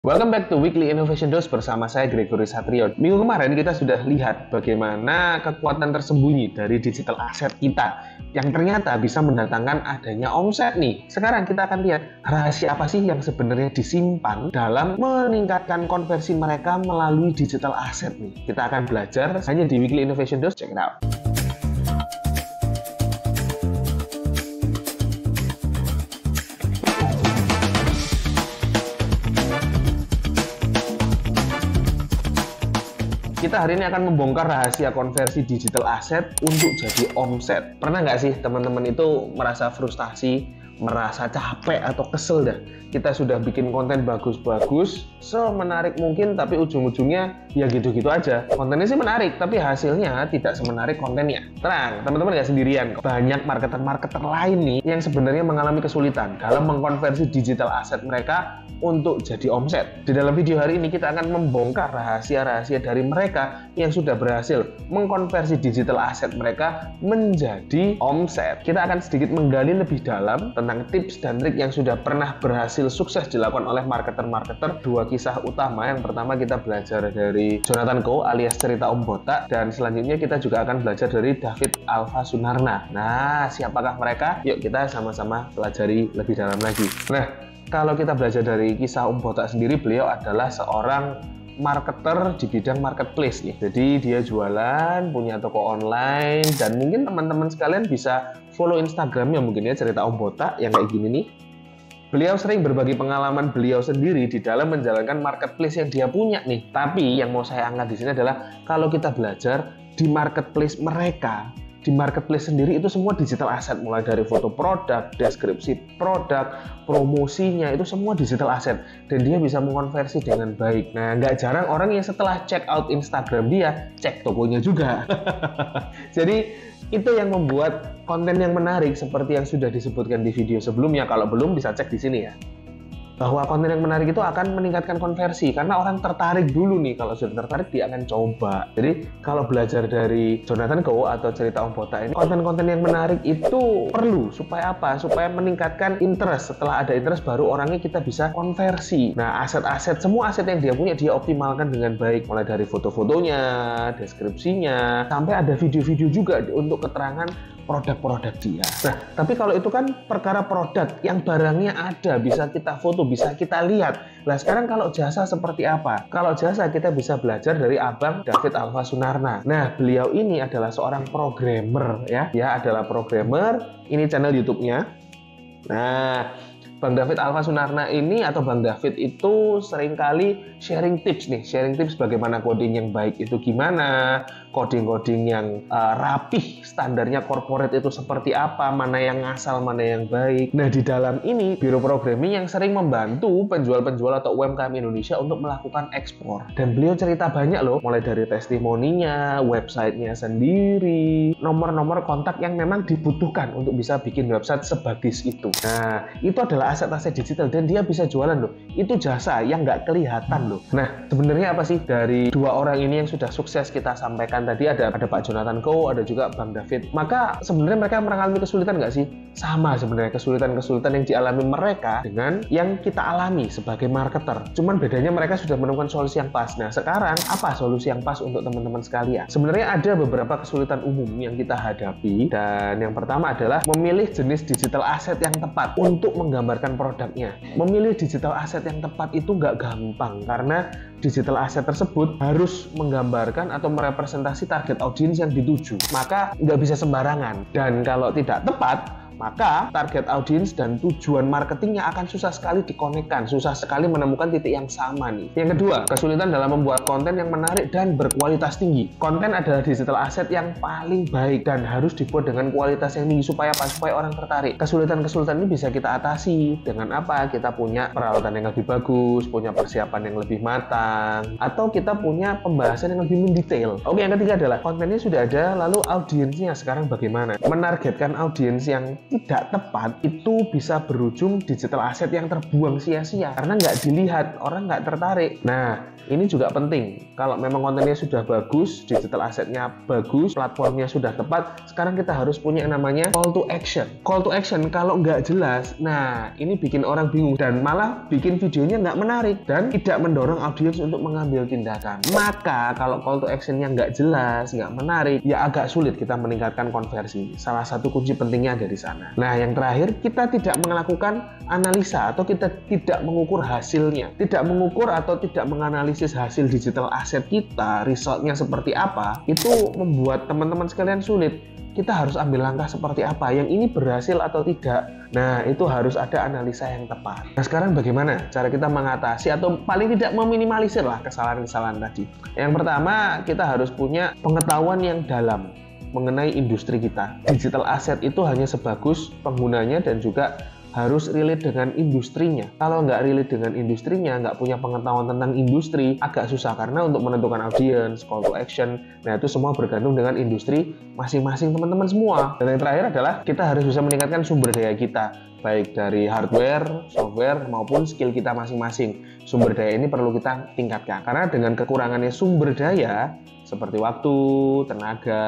Welcome back to Weekly Innovation Dose bersama saya Gregory Satrio. Minggu kemarin kita sudah lihat bagaimana kekuatan tersembunyi dari digital asset kita yang ternyata bisa mendatangkan adanya omset nih. Sekarang kita akan lihat rahasia apa sih yang sebenarnya disimpan dalam meningkatkan konversi mereka melalui digital asset nih. Kita akan belajar hanya di Weekly Innovation Dose. Check it out. Kita hari ini akan membongkar rahasia konversi digital asset untuk jadi omset. Pernah nggak sih teman-teman itu merasa frustasi, merasa capek atau kesel dah? Kita sudah bikin konten bagus-bagus, semenarik mungkin, tapi ujung-ujungnya ya gitu-gitu aja. Kontennya sih menarik, tapi hasilnya tidak semenarik kontennya. Tenang, teman-teman nggak sendirian kok. Banyak marketer-marketer lain nih yang sebenarnya mengalami kesulitan dalam mengkonversi digital asset mereka untuk jadi omset. Di dalam video hari ini kita akan membongkar rahasia-rahasia dari mereka yang sudah berhasil mengkonversi digital asset mereka menjadi omset. Kita akan sedikit menggali lebih dalam tentang tips dan trik yang sudah pernah berhasil sukses dilakukan oleh marketer-marketer. Dua kisah utama. Yang pertama kita belajar dari Jonathan Kow alias cerita Om Botak, dan selanjutnya kita juga akan belajar dari David Alva Sunarna. Nah, siapakah mereka? Yuk kita sama-sama pelajari lebih dalam lagi. Nah, kalau kita belajar dari kisah Om Botak sendiri, beliau adalah seorang marketer di bidang marketplace nih. Jadi dia jualan, punya toko online, dan mungkin teman-teman sekalian bisa follow Instagramnya mungkin ya, cerita Om Botak yang kayak gini nih. Beliau sering berbagi pengalaman beliau sendiri di dalam menjalankan marketplace yang dia punya nih. Tapi yang mau saya angkat di sini adalah kalau kita belajar di marketplace mereka, di marketplace sendiri itu semua digital asset, mulai dari foto produk, deskripsi produk, promosinya, itu semua digital asset, dan dia bisa mengonversi dengan baik. Nah, nggak jarang orang yang setelah check out Instagram dia, cek tokonya juga. Jadi itu yang membuat konten yang menarik seperti yang sudah disebutkan di video sebelumnya. Kalau belum bisa cek di sini ya, bahwa konten yang menarik itu akan meningkatkan konversi karena orang tertarik dulu nih. Kalau sudah tertarik dia akan coba. Jadi kalau belajar dari Jonathan Kow atau cerita Om Botak ini, konten-konten yang menarik itu perlu supaya apa? Supaya meningkatkan interest. Setelah ada interest baru orangnya kita bisa konversi. Nah, aset-aset, semua aset yang dia punya dia optimalkan dengan baik, mulai dari foto-fotonya, deskripsinya, sampai ada video-video juga untuk keterangan produk-produk dia. Nah, tapi kalau itu kan perkara produk yang barangnya ada, bisa kita foto, bisa kita lihat. Nah, sekarang kalau jasa seperti apa? Kalau jasa kita bisa belajar dari Abang David Alva Sunarna. Nah, beliau ini adalah seorang programmer ya. Dia adalah programmer, ini channel YouTube-nya. Nah, Bang David Alva Sunarna ini atau Bang David itu seringkali sharing tips nih, sharing tips bagaimana coding yang baik itu gimana, coding-coding yang rapih, standarnya corporate itu seperti apa, mana yang ngasal, mana yang baik. Nah, di dalam ini biro programming yang sering membantu penjual-penjual atau UMKM Indonesia untuk melakukan ekspor. Dan beliau cerita banyak loh, mulai dari testimoninya, websitenya sendiri, nomor-nomor kontak yang memang dibutuhkan untuk bisa bikin website sebagus itu. Nah, itu adalah aset-aset digital dan dia bisa jualan loh. Itu jasa yang nggak kelihatan loh. Nah, sebenarnya apa sih dari dua orang ini yang sudah sukses kita sampaikan tadi, ada Pak Jonathan Kow, ada juga Bang David. Maka sebenarnya mereka mengalami kesulitan nggak sih? Sama sebenarnya kesulitan-kesulitan yang dialami mereka dengan yang kita alami sebagai marketer. Cuman bedanya mereka sudah menemukan solusi yang pas. Nah, sekarang apa solusi yang pas untuk teman-teman sekalian? Sebenarnya ada beberapa kesulitan umum yang kita hadapi, dan yang pertama adalah memilih jenis digital asset yang tepat untuk menggambarkan produknya. Memilih digital asset yang tepat itu nggak gampang karena digital asset tersebut harus menggambarkan atau merepresentasi target audiens yang dituju. Maka nggak bisa sembarangan, dan kalau tidak tepat maka target audiens dan tujuan marketingnya akan susah sekali dikonekkan, susah sekali menemukan titik yang sama nih. Yang kedua, kesulitan dalam membuat konten yang menarik dan berkualitas tinggi. Konten adalah digital asset yang paling baik dan harus dibuat dengan kualitas yang tinggi supaya apa? Supaya orang tertarik. Kesulitan-kesulitan ini bisa kita atasi dengan apa? Kita punya peralatan yang lebih bagus, punya persiapan yang lebih matang, atau kita punya pembahasan yang lebih mendetail. Oke, yang ketiga adalah kontennya sudah ada, lalu audiensnya sekarang bagaimana? Menargetkan audiens yang tidak tepat itu bisa berujung digital asset yang terbuang sia-sia karena nggak dilihat, orang nggak tertarik. Nah, Ini juga penting. Kalau memang kontennya sudah bagus, digital assetnya bagus, platformnya sudah tepat, sekarang kita harus punya yang namanya call to action. Call to action kalau nggak jelas, nah ini bikin orang bingung dan malah bikin videonya nggak menarik dan tidak mendorong audiens untuk mengambil tindakan. Maka kalau call to actionnya nggak jelas, nggak menarik, ya agak sulit kita meningkatkan konversi. Salah satu kunci pentingnya ada di sana. Nah, yang terakhir, kita tidak melakukan analisa atau kita tidak mengukur hasilnya, tidak mengukur atau tidak menganalisis hasil digital asset kita, resultnya seperti apa, itu membuat teman-teman sekalian sulit. Kita harus ambil langkah seperti apa, yang ini berhasil atau tidak. Nah, itu harus ada analisa yang tepat. Nah, sekarang bagaimana cara kita mengatasi atau paling tidak meminimalisir lah kesalahan-kesalahan tadi. Yang pertama, kita harus punya pengetahuan yang dalam mengenai industri kita. Digital asset itu hanya sebagus penggunanya dan juga harus relate dengan industrinya. Kalau nggak relate dengan industrinya, nggak punya pengetahuan tentang industri, agak susah karena untuk menentukan audience, call to action, nah itu semua bergantung dengan industri masing-masing teman-teman semua. Dan yang terakhir adalah kita harus bisa meningkatkan sumber daya kita, baik dari hardware, software, maupun skill kita masing-masing. Sumber daya ini perlu kita tingkatkan, karena dengan kekurangannya sumber daya, seperti waktu, tenaga,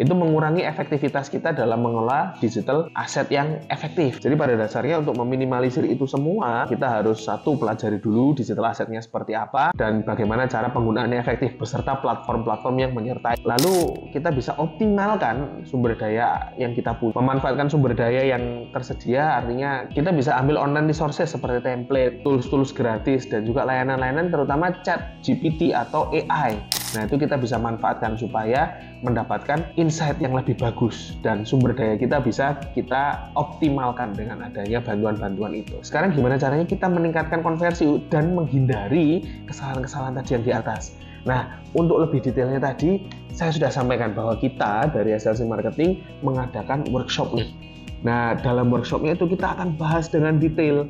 itu mengurangi efektivitas kita dalam mengelola digital aset yang efektif. Jadi pada dasarnya untuk meminimalisir itu semua, kita harus satu, pelajari dulu digital asetnya seperti apa, dan bagaimana cara penggunaannya efektif, beserta platform-platform yang menyertai. Lalu kita bisa optimalkan sumber daya yang kita punya. Memanfaatkan sumber daya yang tersedia, artinya kita bisa ambil online resources seperti template, tools-tools gratis, dan juga layanan-layanan terutama chat, GPT, atau AI. Nah, itu kita bisa manfaatkan supaya mendapatkan insight yang lebih bagus dan sumber daya kita bisa kita optimalkan dengan adanya bantuan-bantuan itu. Sekarang gimana caranya kita meningkatkan konversi dan menghindari kesalahan-kesalahan tadi yang di atas? Nah, untuk lebih detailnya tadi, saya sudah sampaikan bahwa kita dari SLC Marketing mengadakan workshop nih. Nah, dalam workshopnya itu kita akan bahas dengan detail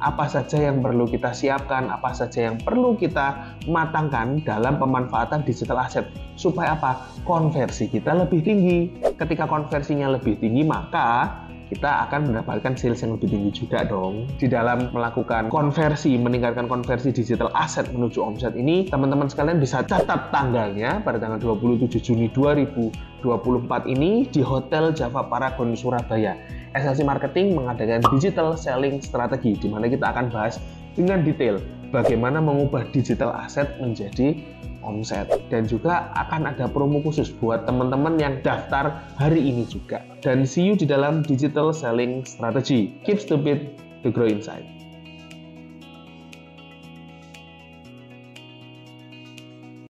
apa saja yang perlu kita siapkan, apa saja yang perlu kita matangkan dalam pemanfaatan digital asset supaya apa? Konversi kita lebih tinggi. Ketika konversinya lebih tinggi, maka kita akan mendapatkan sales yang lebih tinggi juga dong. Di dalam melakukan konversi, meningkatkan konversi digital asset menuju omset ini, teman-teman sekalian bisa catat tanggalnya pada tanggal 27 Juni 2024 ini di Hotel Java Paragon Surabaya. SLC Marketing mengadakan Digital Selling Strategi, di mana kita akan bahas dengan detail bagaimana mengubah digital asset menjadi omset, dan juga akan ada promo khusus buat teman-teman yang daftar hari ini juga. Dan see you di dalam Digital Selling Strategy. Keep stupid to grow inside.